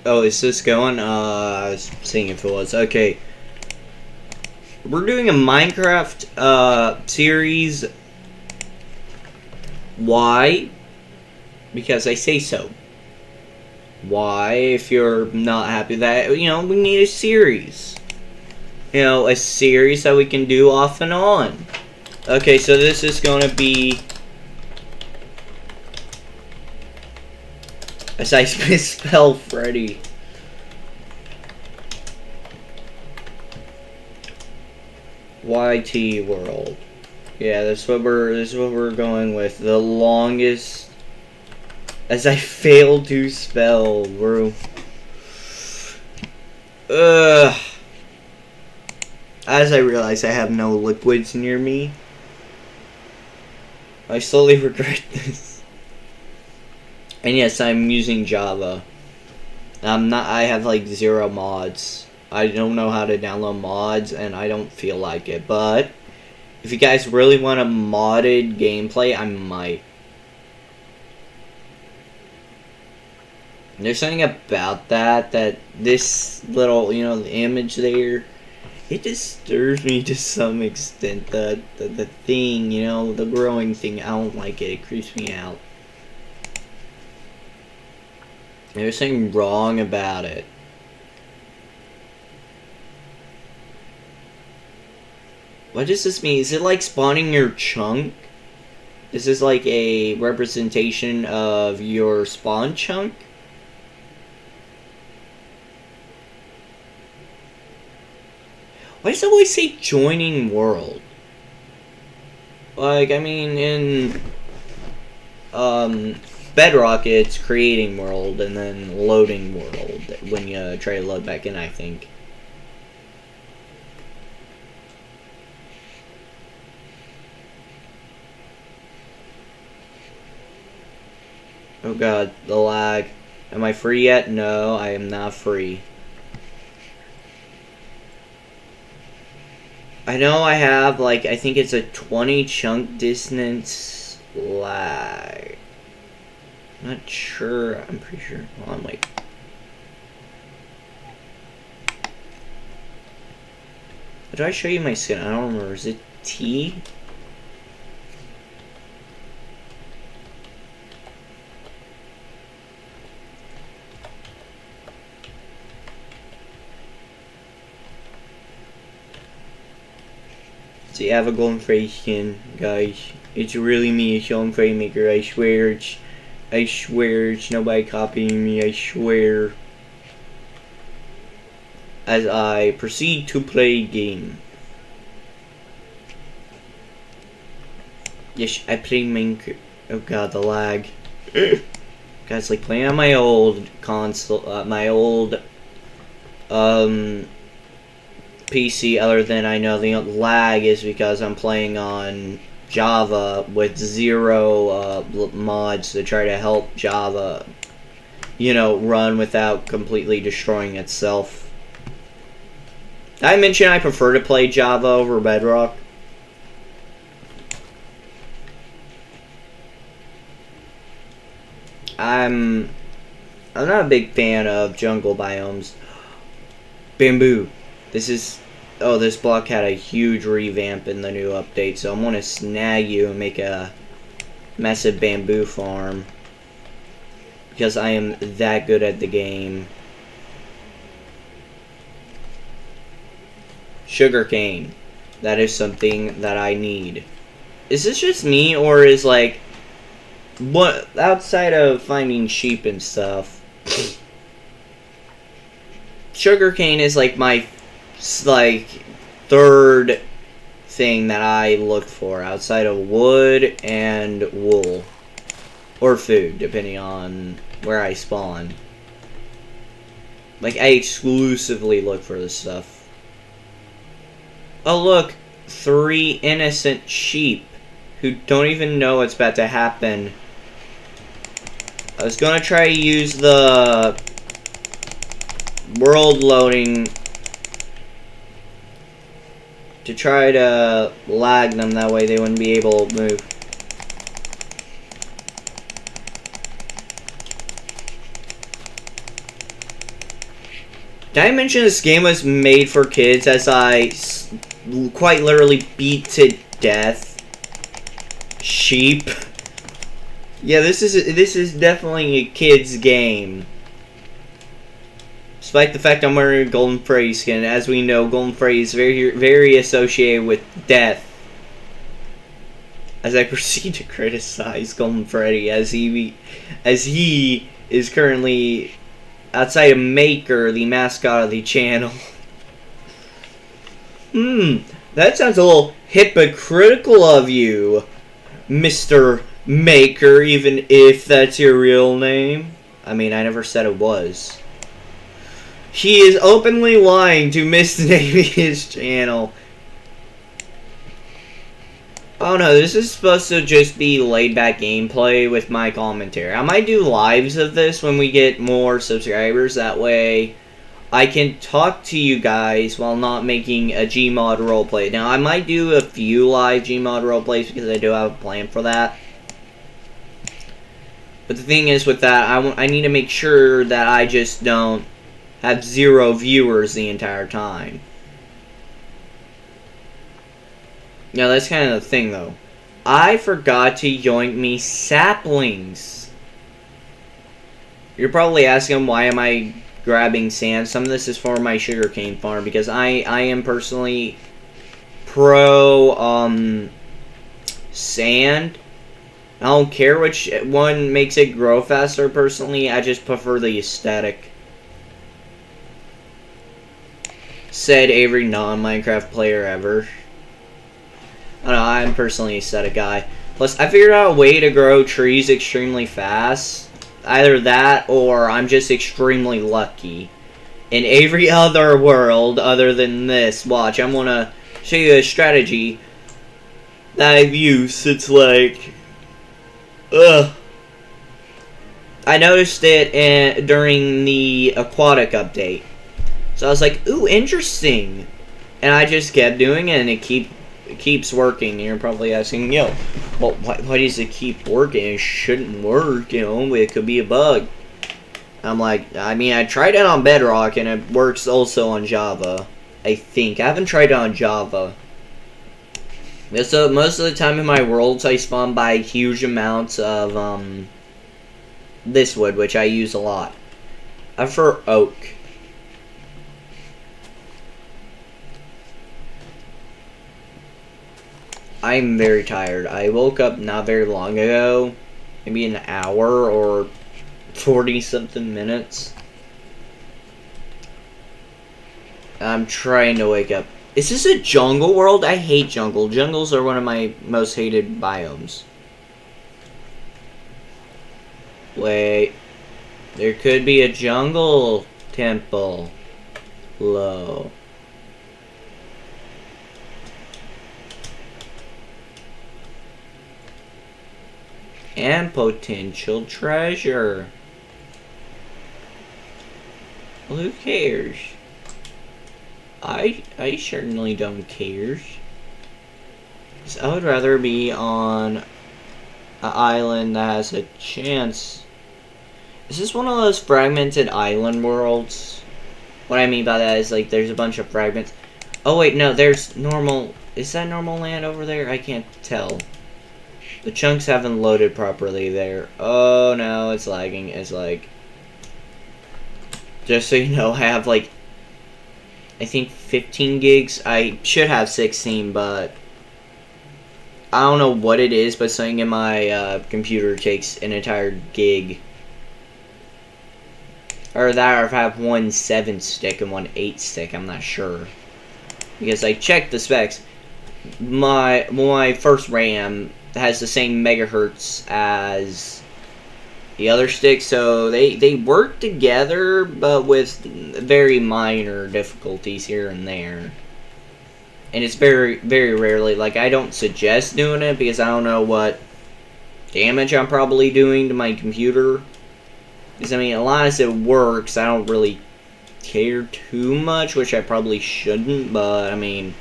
Oh, is this going? I was seeing if it was. Okay. We're doing a Minecraft, series. Why? Because I say so. Why? If you're not happy that, we need a series. A series that we can do off and on. Okay, so this is gonna be... As I misspell Freddy. YT World. Yeah, this is what we're going with. The longest... As I fail to spell, bro. Ugh. As I realize I have no liquids near me, I slowly regret this. And yes, I'm using Java. I have like 0 mods. I don't know how to download mods, and I don't feel like it. But if you guys really want a modded gameplay, I might. There's something about that this little, the image there, it disturbs me to some extent. The thing, the growing thing, I don't like it. It creeps me out. There's something wrong about it. What does this mean? Is it like spawning your chunk? Is this like a representation of your spawn chunk? Why does it always say joining world? Like, I mean, in Bedrock, it's creating world and then loading world when you try to load back in, I think. Oh god, the lag. Am I free yet? No, I am not free. I know I have, like, I think it's a 20 chunk distance lag. Not sure. I'm pretty sure. Hold on, wait. Did I show you my skin? I don't remember. Is it T? See, I have a golden Freddy skin, guys. It's really me, it's Golden Freddy Maker. I swear it's nobody copying me. I swear. As I proceed to play game. Yes, I play Minecraft. Oh god, the lag. Guys, like playing on my old console, my old PC, other than I know the lag is because I'm playing on Java with 0 mods to try to help Java, run without completely destroying itself. Did I mention I prefer to play Java over Bedrock? I'm not a big fan of jungle biomes. Bamboo. This block had a huge revamp in the new update, so I'm gonna snag you and make a massive bamboo farm. Because I am that good at the game. Sugarcane. That is something that I need. Is this just me, or is like... What, outside of finding sheep and stuff, sugarcane is like my third thing that I look for outside of wood and wool, or food, depending on where I spawn. Like, I exclusively look for this stuff. Oh look, 3 innocent sheep who don't even know what's about to happen. I was gonna try to use the world loading to try to lag them, that way they wouldn't be able to move. Did I mention this game was made for kids as I quite literally beat to death sheep? Yeah, this is definitely a kid's game. Despite the fact I'm wearing a Golden Freddy skin, as we know, Golden Freddy is very associated with death. As I proceed to criticize Golden Freddy as he is currently outside of Maker, the mascot of the channel. That sounds a little hypocritical of you, Mr. Maker, even if that's your real name. I mean, I never said it was. He is openly lying to misnaming his channel. Oh no, this is supposed to just be laid-back gameplay with my commentary. I might do lives of this when we get more subscribers. That way, I can talk to you guys while not making a Gmod roleplay. Now, I might do a few live Gmod roleplays because I do have a plan for that. But the thing is with that, I need to make sure that I just don't have 0 viewers the entire time. Now, that's kind of the thing, though. I forgot to yoink me saplings. You're probably asking, why am I grabbing sand? Some of this is for my sugarcane farm, because I am personally pro, sand. I don't care which one makes it grow faster, personally. I just prefer the aesthetic. Said every non-Minecraft player ever. I don't know, I'm personally an aesthetic guy. Plus, I figured out a way to grow trees extremely fast. Either that, or I'm just extremely lucky. In every other world, other than this, watch, I'm gonna show you a strategy that I've used. It's like, I noticed it during the aquatic update. So I was like, ooh, interesting. And I just kept doing it, and it keeps working. And you're probably asking, yo, well, why does it keep working? It shouldn't work, you know, it could be a bug. I'm like, I mean, I tried it on Bedrock, and it works also on Java, I think. I haven't tried it on Java. So most of the time in my worlds, I spawn by huge amounts of, this wood, which I use a lot. I prefer oak. I'm very tired. I woke up not very long ago. Maybe an hour or 40-something minutes. I'm trying to wake up. Is this a jungle world? I hate jungle. Jungles are one of my most hated biomes. Wait. There could be a jungle temple. Low. And potential treasure. Well, who cares? I certainly don't care. I would rather be on an island that has a chance. Is this one of those fragmented island worlds? What I mean by that is, like, there's a bunch of fragments. Oh wait, no, there's normal. Is that normal land over there? I can't tell. The chunks haven't loaded properly there. Oh no, it's lagging. It's like, just so you know, I have like, I think 15 gigs. I should have 16, but I don't know what it is, but something in my computer takes an entire gig. Or that, or if I have one 7-stick and one 8-stick, I'm not sure. Because I checked the specs. My first RAM has the same megahertz as the other stick, so they work together, but with very minor difficulties here and there. And it's very, very rarely, like, I don't suggest doing it because I don't know what damage I'm probably doing to my computer. Because, I mean, as long as it works, I don't really care too much, which I probably shouldn't, but, I mean,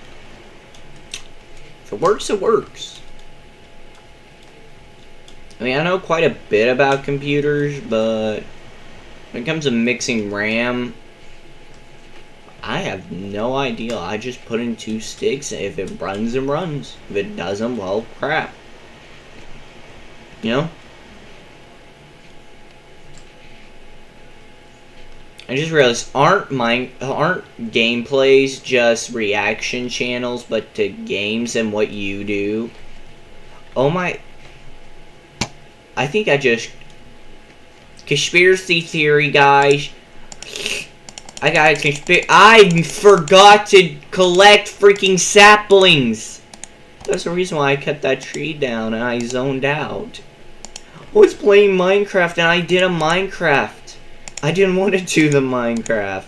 if it works, it works. I mean, I know quite a bit about computers, but when it comes to mixing RAM, I have no idea. I just put in 2 sticks. If it runs, it runs. If it doesn't, well, crap. You know? I just realized, aren't gameplays just reaction channels, but to games and what you do? Oh my... I think I just... Conspiracy theory, guys. I got a conspiracy... I forgot to collect freaking saplings! That's the reason why I cut that tree down and I zoned out. I was playing Minecraft and I did a Minecraft. I didn't want to do the Minecraft.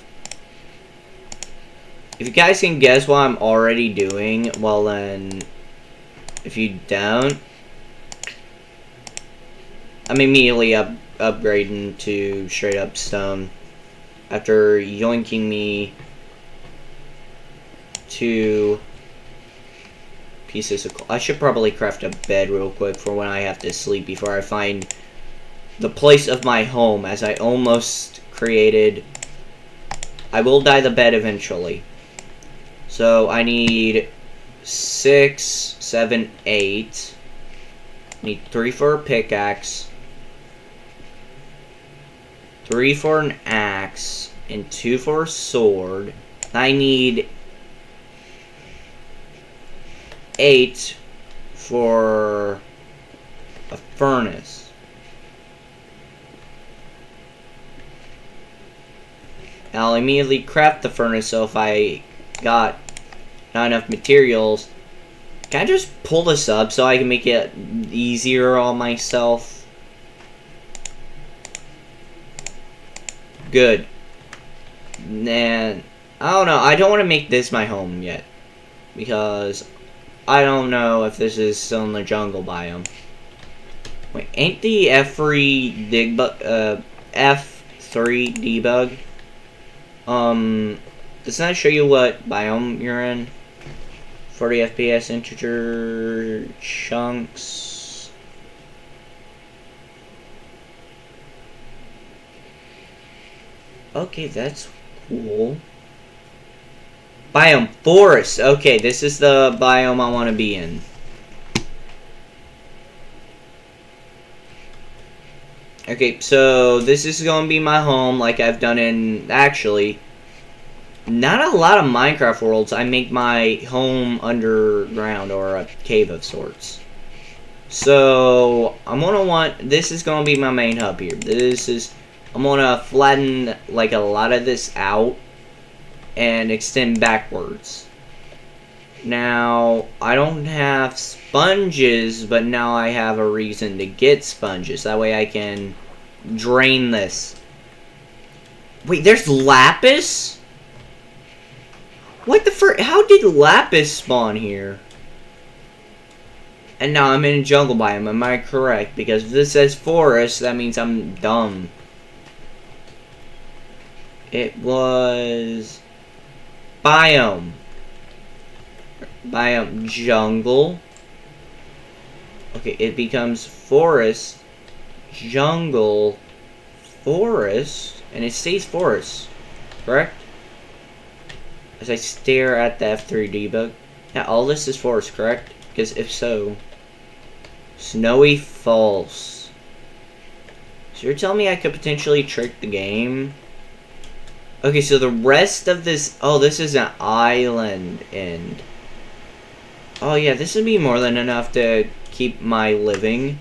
If you guys can guess what I'm already doing, well then, if you don't, I'm immediately upgrading to straight up stone. After yoinking me 2 pieces of coal. I should probably craft a bed real quick for when I have to sleep before I find the place of my home, as I almost created. I will dye the bed eventually. So I need 6, 7, 8. I need 3 for a pickaxe, 3 for an axe, and 2 for a sword. I need 8 for a furnace. I'll immediately craft the furnace, so if I got not enough materials, can I just pull this up so I can make it easier on myself? Good. And I don't know, I don't want to make this my home yet, because I don't know if this is still in the jungle biome. Wait, ain't the F3 debug? Does that show you what biome you're in? 40 FPS integer chunks. Okay, that's cool. Biome forest. Okay, this is the biome I want to be in. Okay, so this is going to be my home like I've done in, actually, not a lot of Minecraft worlds. I make my home underground or a cave of sorts. So, this is going to be my main hub here. I'm going to flatten like a lot of this out and extend backwards. Now, I don't have sponges, but now I have a reason to get sponges. That way I can drain this. Wait, there's lapis? What the frick? How did lapis spawn here? And now I'm in a jungle biome, am I correct? Because if this says forest, that means I'm dumb. It was... biome. Biome jungle. Okay, it becomes forest, jungle, forest, and it stays forest, correct? As I stare at the F3 debug. Yeah, all this is forest, correct? Because if so, snowy falls. So you're telling me I could potentially trick the game? Okay, so the rest of this... oh, this is an island end. Oh yeah, this would be more than enough to keep my living.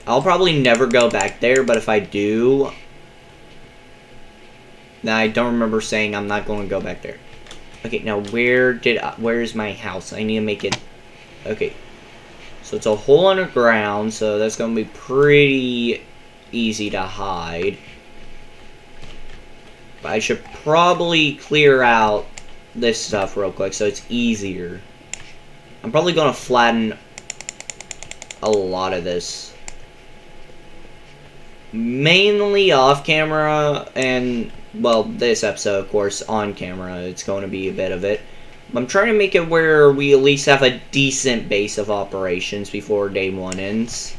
I'll probably never go back there, but if I do... now, I don't remember saying I'm not going to go back there. Okay, now where's my house? I need to make it... okay. So it's a hole underground, so that's going to be pretty easy to hide. But I should probably clear out this stuff real quick so it's easier. I'm probably going to flatten a lot of this. Mainly off camera, and, well, this episode, of course, on camera. It's going to be a bit of it. I'm trying to make it where we at least have a decent base of operations before day 1 ends.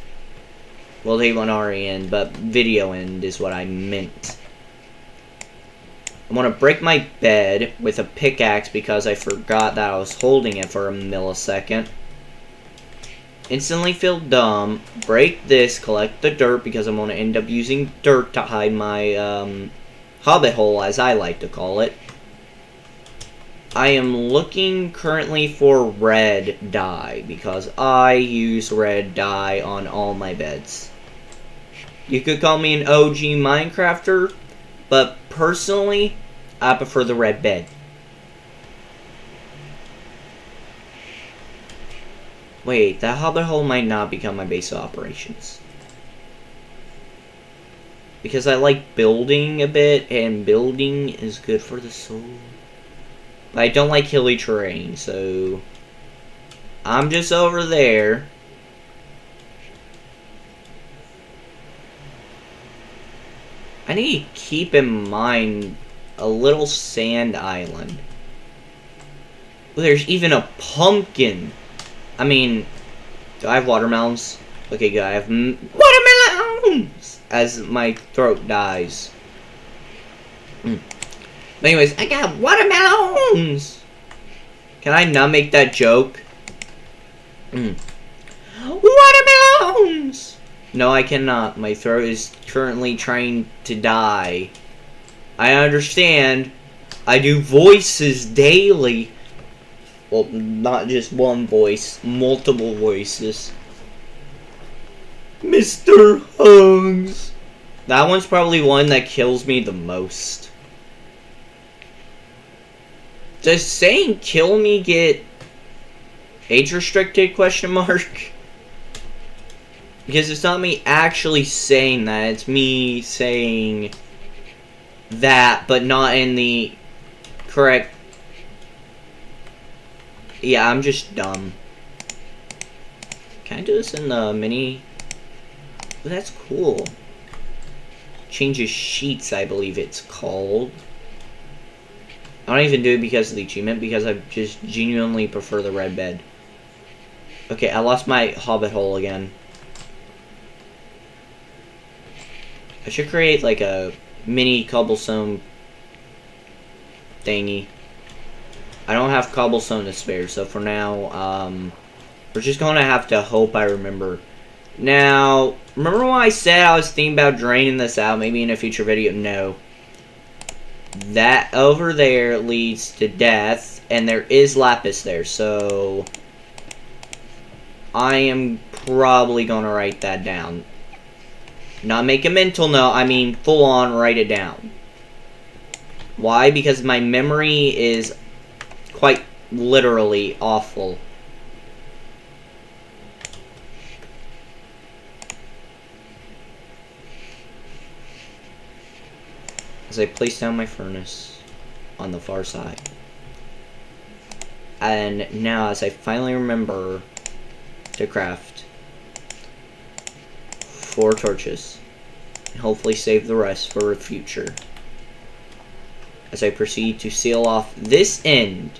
Well, day 1 already end, but video end is what I meant. I want to break my bed with a pickaxe because I forgot that I was holding it for a millisecond. Instantly feel dumb. Break this, collect the dirt because I'm going to end up using dirt to hide my hobbit hole, as I like to call it. I am looking currently for red dye because I use red dye on all my beds. You could call me an OG Minecrafter, but personally, I prefer the red bed. Wait, that hobbit hole might not become my base of operations. Because I like building a bit, and building is good for the soul. But I don't like hilly terrain, so I'm just over there. I need to keep in mind a little sand island. Ooh, there's even a pumpkin. I mean, do I have watermelons? Okay, good. I have watermelons as my throat dies. But anyways, I got watermelons. Can I not make that joke? Watermelons. No, I cannot. My throat is currently trying to die. I understand. I do voices daily. Well, not just one voice, multiple voices. Mr. Hugs. That one's probably one that kills me the most. Does saying kill me get age restricted, question mark? Because it's not me actually saying that, it's me saying that, but not in the correct. Yeah, I'm just dumb. Can I do this in the mini? Oh, that's cool. Changes sheets, I believe it's called. I don't even do it because of the achievement, because I just genuinely prefer the red bed. Okay, I lost my hobbit hole again. I should create like a mini cobblestone thingy. I don't have cobblestone to spare, so for now, we're just gonna have to hope I remember. Now, remember when I said I was thinking about draining this out, maybe in a future video? No. That over there leads to death, and there is lapis there, so I am probably gonna write that down. Not make a mental note, I mean full on write it down. Why? Because my memory is quite literally awful. As I place down my furnace on the far side. And now as I finally remember to craft 4 torches. And hopefully save the rest for the future. As I proceed to seal off this end.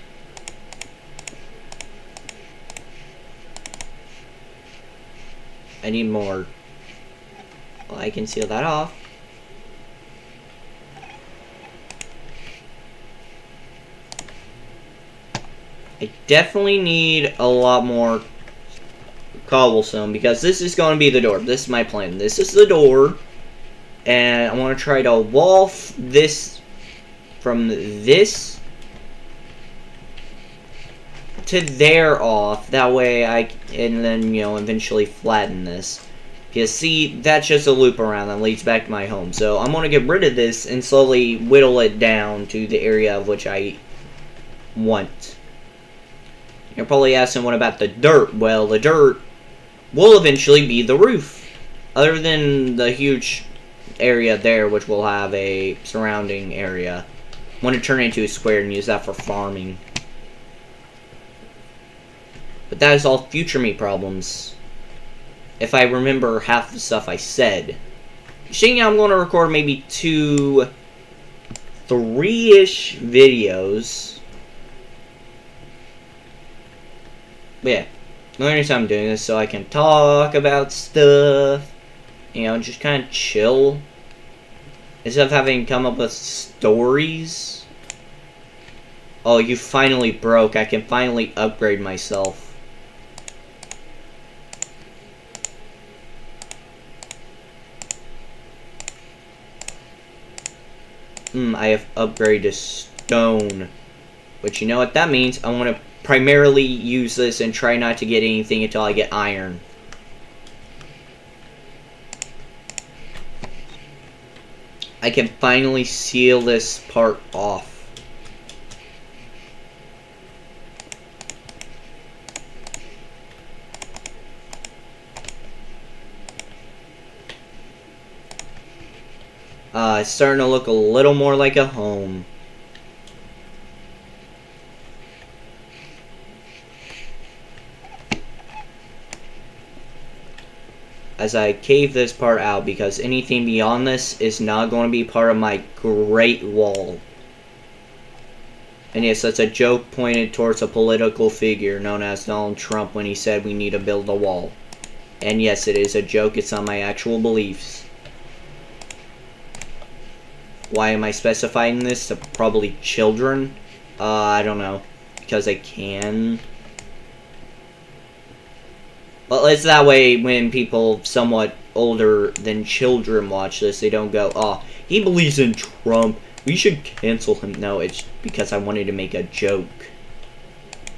I need more. Well, I can seal that off. I definitely need a lot more cobblestone because this is going to be the door. This is my plan. This is the door. And I want to try to wall this from this to there off. That way and then, you know, eventually flatten this. Because see, that's just a loop around that leads back to my home. So I'm going to get rid of this and slowly whittle it down to the area of which I want. You're probably asking, what about the dirt? Well, the dirt will eventually be the roof. Other than the huge area there, which will have a surrounding area. I want to turn it into a square and use that for farming. But that is all future me problems. If I remember half the stuff I said. Seeing I'm going to record maybe 2, 3-ish videos. But yeah, the only reason I'm doing this so I can talk about stuff, you know, just kind of chill. Instead of having to come up with stories. Oh, you finally broke. I can finally upgrade myself. I have upgraded to stone. But you know what that means? I want to primarily use this and try not to get anything until I get iron. I can finally seal this part off. It's starting to look a little more like a home. As I cave this part out, because anything beyond this is not going to be part of my Great Wall. And yes, that's a joke pointed towards a political figure known as Donald Trump when he said we need to build a wall. And yes, it is a joke, it's on my actual beliefs. Why am I specifying this to probably children? I don't know. Because I can. Well, it's that way when people somewhat older than children watch this, they don't go, oh, he believes in Trump, we should cancel him. No, it's because I wanted to make a joke.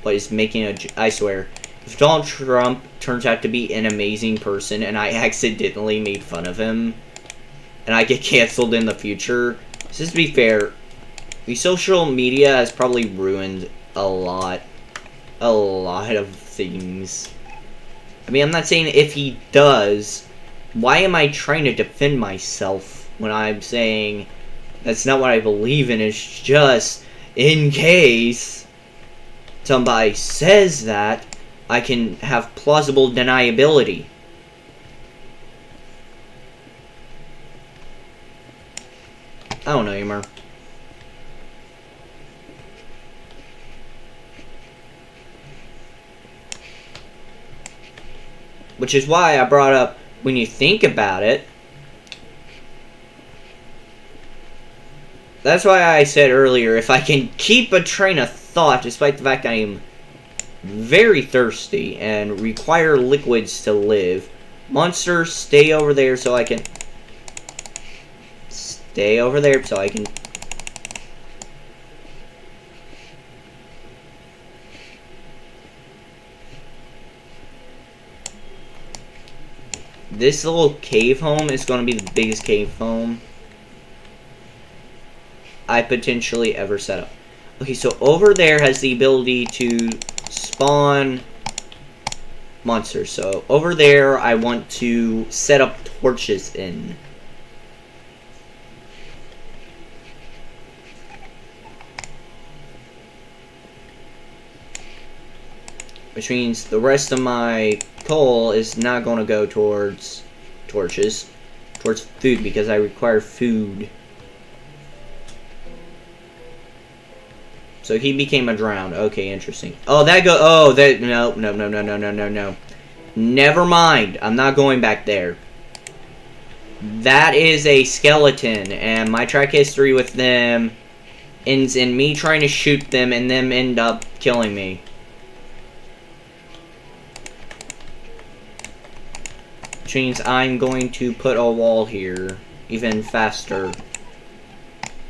But it's making a I swear, if Donald Trump turns out to be an amazing person and I accidentally made fun of him, and I get canceled in the future, just to be fair, the social media has probably ruined a lot of things. I mean, I'm not saying if he does, why am I trying to defend myself when I'm saying that's not what I believe in, it's just in case somebody says that, I can have plausible deniability. I don't know anymore. Which is why I brought up, when you think about it, that's why I said earlier, if I can keep a train of thought, despite the fact I am very thirsty and require liquids to live, monsters, stay over there so I can... Stay over there so I can... This little cave home is going to be the biggest cave home I potentially ever set up. Okay, so over there has the ability to spawn monsters. So over there I want to set up torches in. Which means the rest of my coal is not going to go towards torches, towards food, because I require food. So he became a drowned. Okay, interesting. Oh, that go. Oh, that. No, no, no, no, no, no, no, no. Never mind. I'm not going back there. That is a skeleton, and my track history with them ends in me trying to shoot them and them end up killing me. Which means I'm going to put a wall here even faster.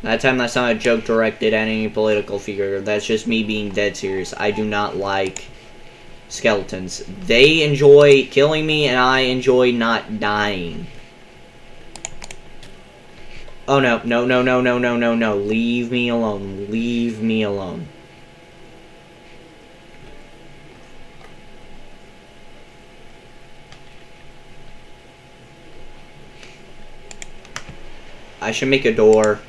That time that's not a joke directed at any political figure. That's just me being dead serious. I do not like skeletons. They enjoy killing me and I enjoy not dying. Oh no, no, no, no, no, no, no, no. Leave me alone. Leave me alone. I should make a door.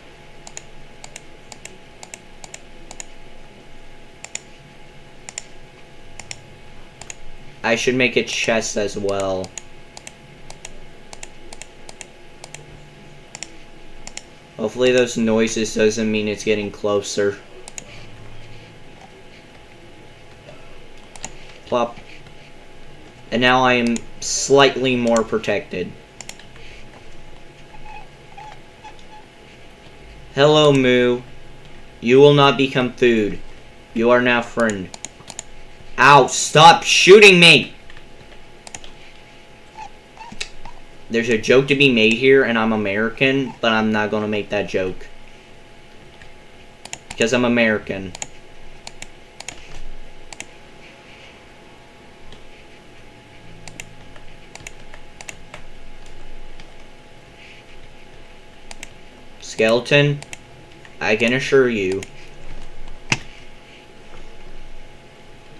I should make a chest as well. Hopefully those noises doesn't mean it's getting closer. Plop. And now I am slightly more protected. Hello, Moo. You will not become food. You are now friend. Ow, stop shooting me! There's a joke to be made here, and I'm American, but I'm not gonna make that joke. Because I'm American. Skeleton, I can assure you.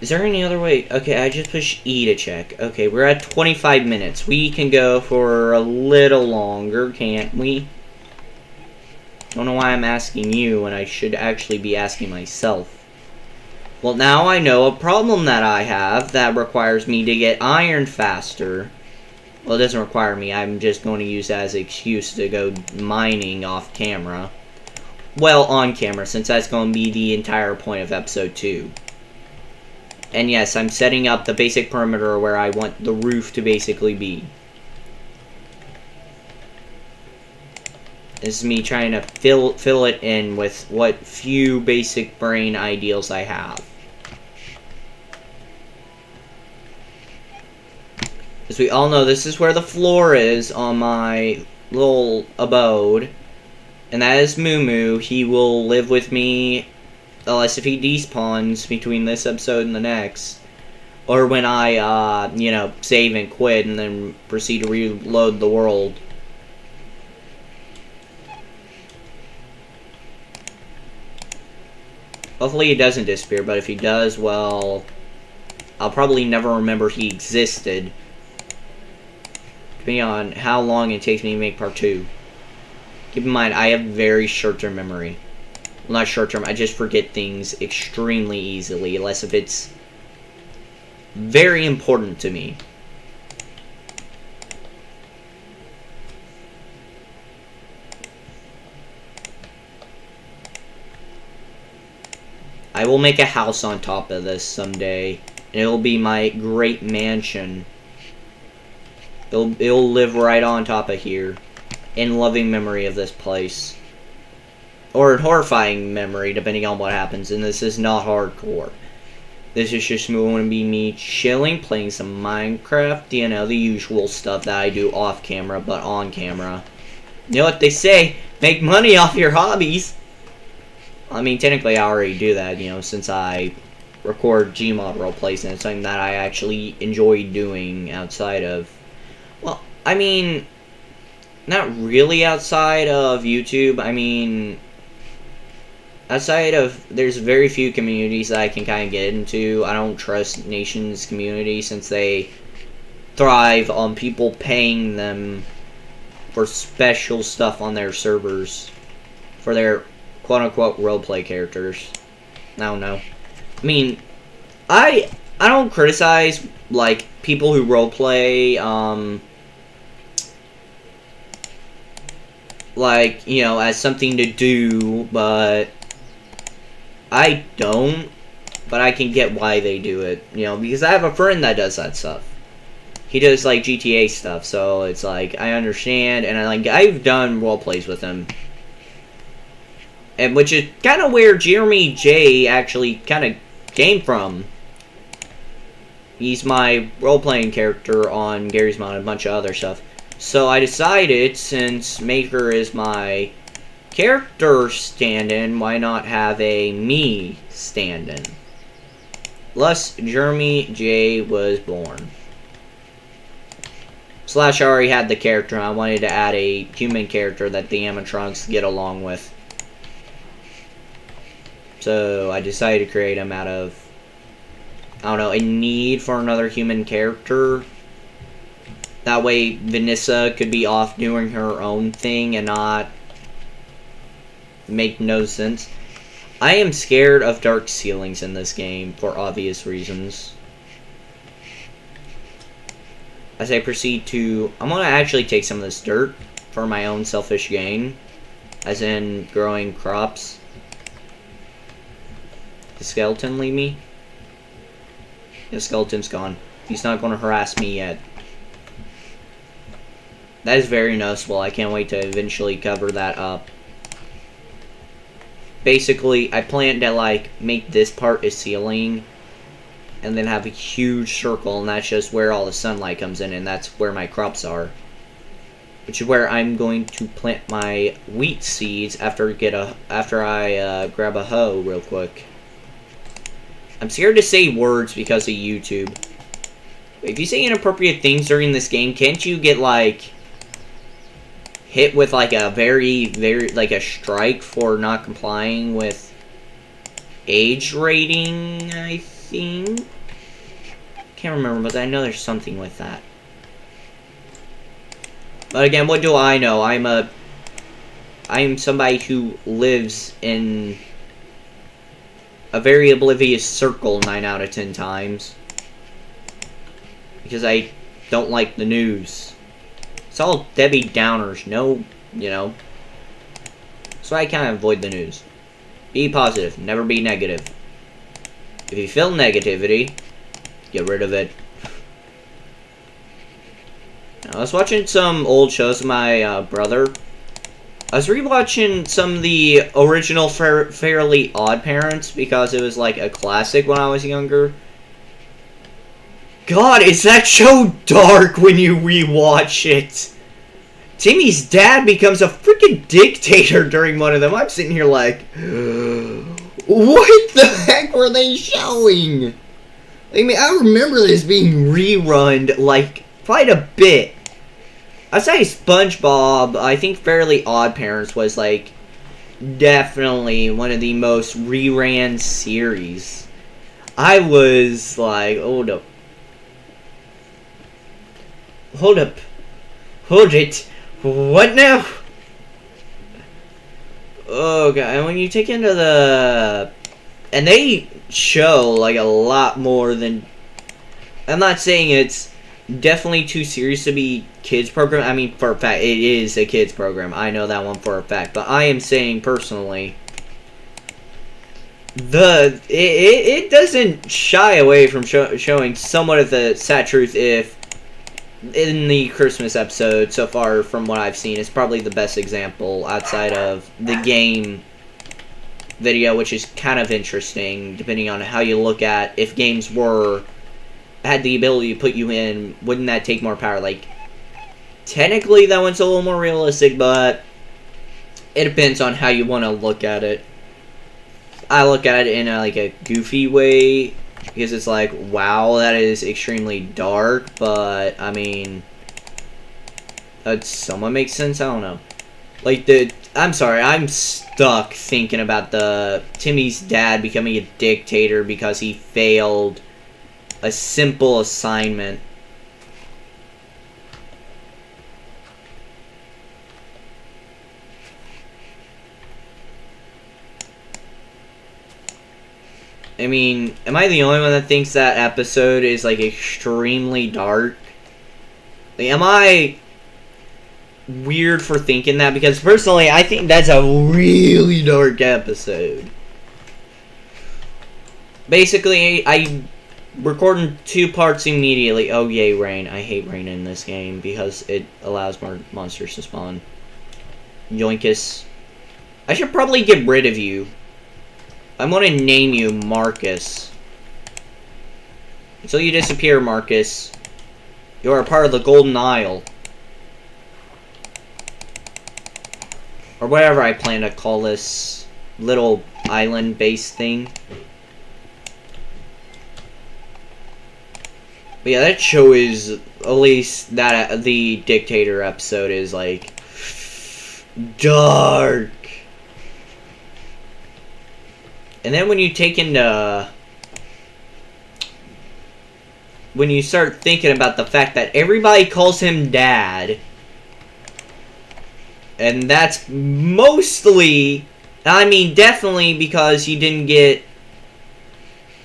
Is there any other way? Okay, I just push E to check. Okay, we're at 25 minutes. We can go for a little longer, can't we? Don't know why I'm asking you when I should actually be asking myself. Well, now I know a problem that I have that requires me to get iron faster. Well, it doesn't require me. I'm just going to use that as an excuse to go mining off camera. Well, on camera, since that's going to be the entire point of episode 2. And yes, I'm setting up the basic perimeter where I want the roof to basically be. This is me trying to fill it in with what few basic brain ideals I have. As we all know, this is where the floor is on my little abode. And that is Moo Moo. He will live with me, unless if he despawns between this episode and the next. Or when I, you know, save and quit and then proceed to reload the world. Hopefully he doesn't disappear, but if he does, well, I'll probably never remember he existed. Depending on how long it takes me to make part 2. Keep in mind, I have very short-term memory. Well, not short-term, I just forget things extremely easily, unless if it's very important to me. I will make a house on top of this someday, and it'll be my great mansion. It'll live right on top of here, in loving memory of this place. Or in horrifying memory, depending on what happens, and this is not hardcore. This is just going to be me chilling, playing some Minecraft, you know, the usual stuff that I do off camera, but on camera. You know what they say, make money off your hobbies! I mean, technically I already do that, you know, since I record Gmod roleplays, and it's something that I actually enjoy doing outside of... Well, I mean, not really outside of YouTube. I mean, outside of, there's very few communities that I can kind of get into. I don't trust Nation's community since they thrive on people paying them for special stuff on their servers for their quote-unquote roleplay characters. I don't know. I mean, I don't criticize, like, people who roleplay, like, you know, as something to do, but I don't. But I can get why they do it, you know, because I have a friend that does that stuff. He does, like, GTA stuff, so it's like, I understand, and I've done roleplays with him. And which is kind of where Jeremy J actually kind of came from. He's my role-playing character on Gary's Mod and a bunch of other stuff. So I decided, since Maker is my character stand-in, why not have a me stand-in? Thus, Jeremy J was born. Slash, I already had the character, and I wanted to add a human character that the animatronics get along with. So I decided to create him out of, I don't know, a need for another human character. That way Vanessa could be off doing her own thing and not make no sense. I am scared of dark ceilings in this game for obvious reasons. As I proceed to, I'm going to actually take some of this dirt for my own selfish gain. As in growing crops. The skeleton leave me? The skeleton's gone. He's not going to harass me yet. That is very noticeable. I can't wait to eventually cover that up. basically, I plan to, like, make this part a ceiling, and then have a huge circle, and that's just where all the sunlight comes in, and that's where my crops are. Which is where I'm going to plant my wheat seeds after I grab a hoe real quick. I'm scared to say words because of YouTube. If you say inappropriate things during this game, can't you get, like, hit with, like, a very, like, a strike for not complying with age rating, I think? Can't remember, but I know there's something with that. But again, what do I know? I am somebody who lives in a very oblivious circle 9 out of 10 times. Because I don't like the news. It's all Debbie Downers, no, you know. So I kind of avoid the news. Be positive, never be negative. If you feel negativity, get rid of it. Now, I was watching some old shows with my brother. I was rewatching some of the original Fairly Odd Parents because it was like a classic when I was younger. God, is that show dark when you rewatch it? Timmy's dad becomes a freaking dictator during one of them. I'm sitting here like, what the heck were they showing? I mean, I remember this being rerun, like, quite a bit. I'd say SpongeBob, I think Fairly Odd Parents was, like, definitely one of the most reran series. I was like, hold up. Hold up. Hold it. What now? Oh, God. And when you take into the... And they show, like, a lot more than... I'm not saying it's definitely too serious to be kids program. I mean, for a fact, it is a kids program. I know that one for a fact. But I am saying, personally... It doesn't shy away from showing somewhat of the sad truth if... In the Christmas episode, so far from what I've seen, it's probably the best example outside of the game video, which is kind of interesting, depending on how you look at if games had the ability to put you in, wouldn't that take more power? Like, technically that one's a little more realistic, but it depends on how you want to look at it. I look at it in a goofy way, because it's like, wow, that is extremely dark, but, I mean, that somewhat makes sense, I don't know. Like, I'm sorry, I'm stuck thinking about Timmy's dad becoming a dictator because he failed a simple assignment. I mean, am I the only one that thinks that episode is, like, extremely dark? Like, am I weird for thinking that? Because, personally, I think that's a really dark episode. Basically, I recorded 2 parts immediately. Oh, yay, rain. I hate rain in this game because it allows more monsters to spawn. Yoinkus. I should probably get rid of you. I'm going to name you Marcus. Until you disappear, Marcus, you are a part of the Golden Isle. Or whatever I plan to call this little island-based thing. But yeah, that show is, at least that the Dictator episode is, like, dark. And then when you when you start thinking about the fact that everybody calls him Dad, and that's mostly, I mean, definitely because you didn't get.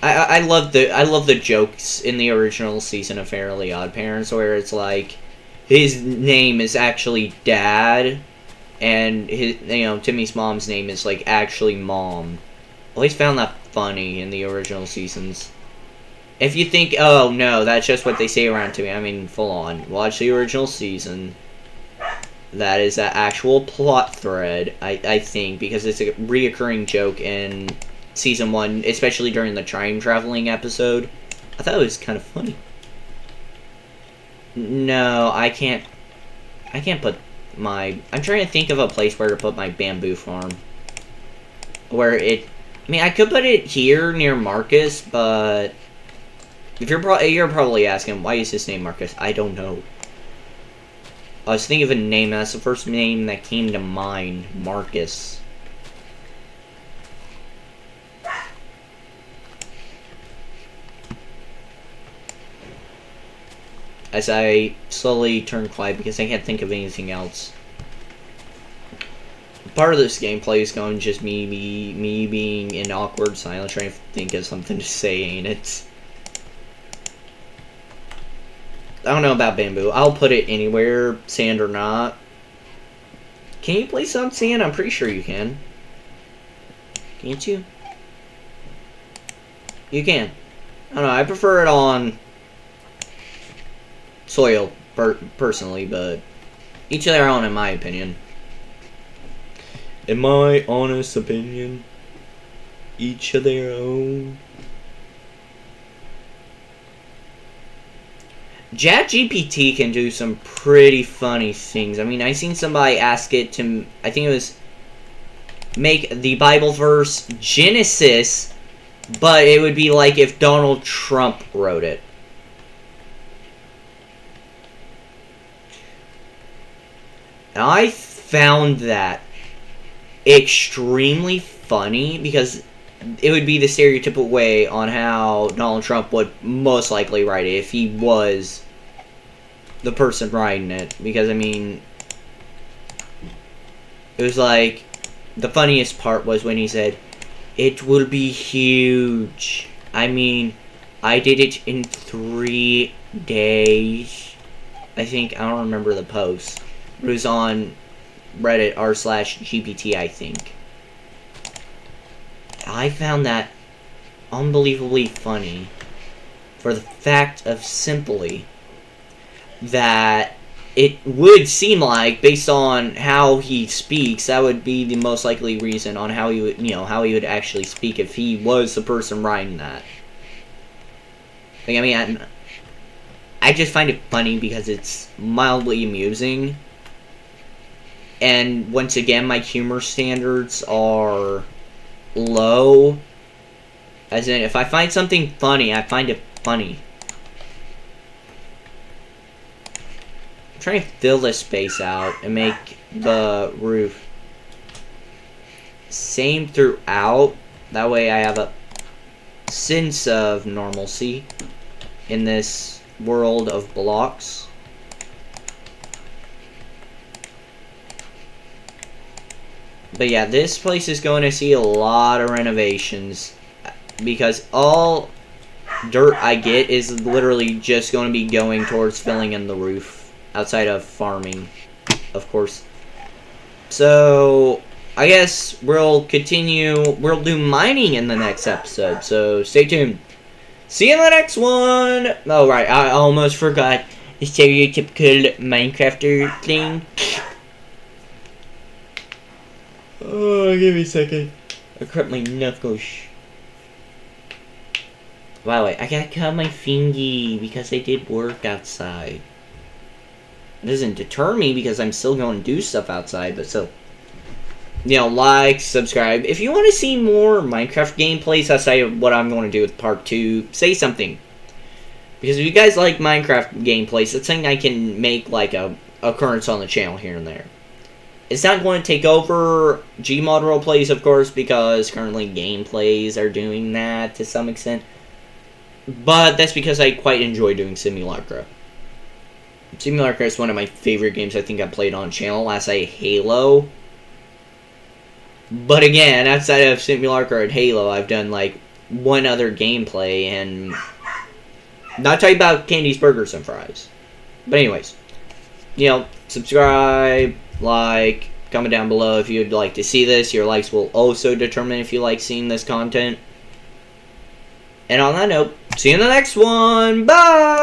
I love the jokes in the original season of Fairly Odd Parents where it's like his name is actually Dad, and Timmy's mom's name is like actually Mom. I always found that funny in the original seasons. If you think, oh no, that's just what they say around Timmy, I mean, full on. Watch the original season. That is an actual plot thread, I think, because it's a reoccurring joke in Season 1, especially during the time traveling episode. I thought it was kind of funny. No, I can't put my... I'm trying to think of a place where to put my bamboo farm. Where it... I mean, I could put it here near Marcus, but... If you're probably asking, why is his name Marcus? I don't know. I was thinking of a name, and that's the first name that came to mind. Marcus. As I slowly turn quiet because I can't think of anything else. Part of this gameplay is going to just me being in awkward silence, trying to think of something to say, ain't it? I don't know about bamboo. I'll put it anywhere, sand or not. Can you place on sand? I'm pretty sure you can. Can't you? You can. I don't know. I prefer it on soil, personally, but each of their own, in my opinion. In my honest opinion, each of their own. ChatGPT can do some pretty funny things. I mean, I seen somebody ask it to, I think it was, make the Bible verse Genesis, but it would be like if Donald Trump wrote it. And I found that extremely funny because it would be the stereotypical way on how Donald Trump would most likely write it if he was the person writing it. Because, I mean, it was like, the funniest part was when he said, "It will be huge. I mean, I did it in 3 days." I think, I don't remember the post. It was on Reddit r/GPT, I think. I found that unbelievably funny for the fact of simply that it would seem like, based on how he speaks, that would be the most likely reason on how he would, how he would actually speak if he was the person writing that. Like, I mean, I just find it funny because it's mildly amusing. And once again, my humor standards are low. As in, if I find something funny, I find it funny. I'm trying to fill this space out and make the roof same throughout. That way I have a sense of normalcy in this world of blocks. But yeah, this place is going to see a lot of renovations because all dirt I get is literally just going to be going towards filling in the roof outside of farming, of course. So I guess we'll do mining in the next episode, so stay tuned. See you in the next one! Oh right, I almost forgot the stereotypical Minecrafter thing. Oh, give me a second. I cracked my knuckles. By the way, I gotta cut my fingy because I did work outside. It doesn't deter me because I'm still going to do stuff outside, but still. Like, subscribe. If you want to see more Minecraft gameplays outside of what I'm going to do with part 2, say something. Because if you guys like Minecraft gameplays, that's something I can make like a occurrence on the channel here and there. It's not going to take over Gmod roleplays, of course, because currently gameplays are doing that to some extent. But that's because I quite enjoy doing Simulacra. Simulacra is one of my favorite games I think I played on channel. Last I Halo. But again, outside of Simulacra and Halo, I've done like one other gameplay, and not talking about Candy's Burgers and Fries. But anyways, subscribe, like, comment down below if you'd like to see this. Your likes will also determine if you like seeing this content. And on that note, see you in the next one. Bye!